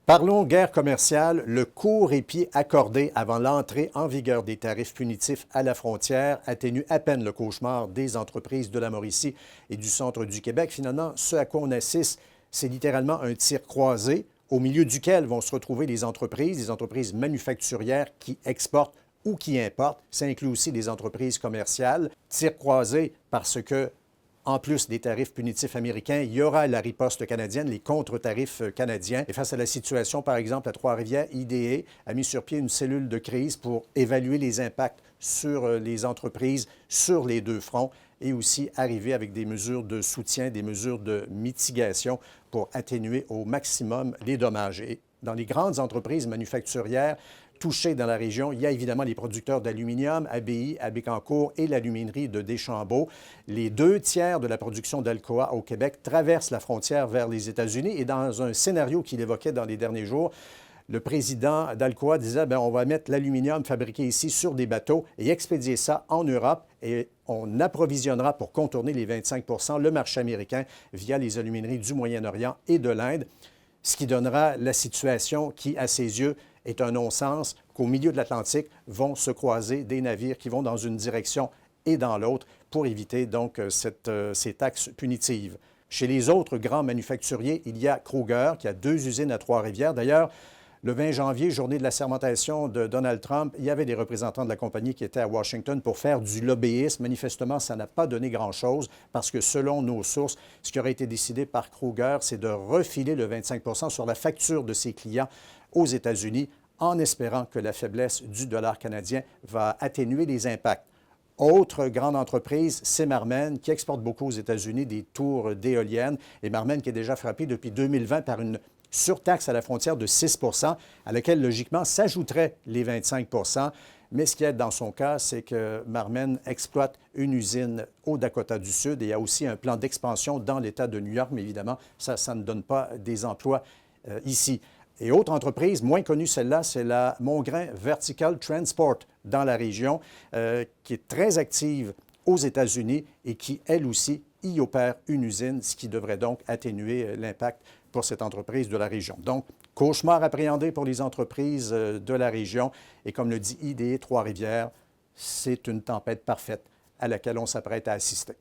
Parlons guerre commerciale. Le court répit accordé avant l'entrée en vigueur des tarifs punitifs à la frontière atténue à peine le cauchemar des entreprises de la Mauricie et du centre du Québec. Finalement, ce à quoi on assiste, c'est littéralement un tir croisé au milieu duquel vont se retrouver les entreprises manufacturières qui exportent ou qui importent. Ça inclut aussi les entreprises commerciales. Tir croisé parce que en plus des tarifs punitifs américains, il y aura la riposte canadienne, les contre-tarifs canadiens. Et face à la situation, par exemple, à Trois-Rivières, IDA a mis sur pied une cellule de crise pour évaluer les impacts sur les entreprises sur les deux fronts et aussi arriver avec des mesures de soutien, des mesures de mitigation pour atténuer au maximum les dommages. Et dans les grandes entreprises manufacturières touchées dans la région, il y a évidemment les producteurs d'aluminium, ABI, à Bécancour et l'aluminerie de Deschambault. Les 2 tiers de la production d'Alcoa au Québec traversent la frontière vers les États-Unis. Et dans un scénario qu'il évoquait dans les derniers jours, le président d'Alcoa disait bien, on va mettre l'aluminium fabriqué ici sur des bateaux et expédier ça en Europe et on approvisionnera pour contourner les 25 le marché américain via les alumineries du Moyen-Orient et de l'Inde, ce qui donnera la situation qui, à ses yeux, est un non-sens, qu'au milieu de l'Atlantique vont se croiser des navires qui vont dans une direction et dans l'autre pour éviter donc ces taxes punitives. Chez les autres grands manufacturiers, il y a Kruger qui a 2 usines à Trois-Rivières. D'ailleurs, le 20 janvier, journée de la sermentation de Donald Trump, il y avait des représentants de la compagnie qui étaient à Washington pour faire du lobbyisme. Manifestement, ça n'a pas donné grand-chose parce que selon nos sources, ce qui aurait été décidé par Kruger, c'est de refiler le 25 sur la facture de ses clients aux États-Unis en espérant que la faiblesse du dollar canadien va atténuer les impacts. Autre grande entreprise, c'est Marmen, qui exporte beaucoup aux États-Unis des tours d'éoliennes. Et Marmen qui est déjà frappé depuis 2020 par une surtaxe à la frontière de 6 à laquelle, logiquement, s'ajouteraient les 25 Mais ce qui est dans son cas, c'est que Marmen exploite une usine au Dakota du Sud et a aussi un plan d'expansion dans l'État de New York. Mais évidemment, ça ne donne pas des emplois ici. Et autre entreprise, moins connue celle-là, c'est la Mongrain Vertical Transport dans la région, qui est très active aux États-Unis et qui, elle aussi, y opère une usine, ce qui devrait donc atténuer l'impact pour cette entreprise de la région. Donc, cauchemar appréhendé pour les entreprises de la région. Et comme le dit IDA Trois-Rivières, c'est une tempête parfaite à laquelle on s'apprête à assister.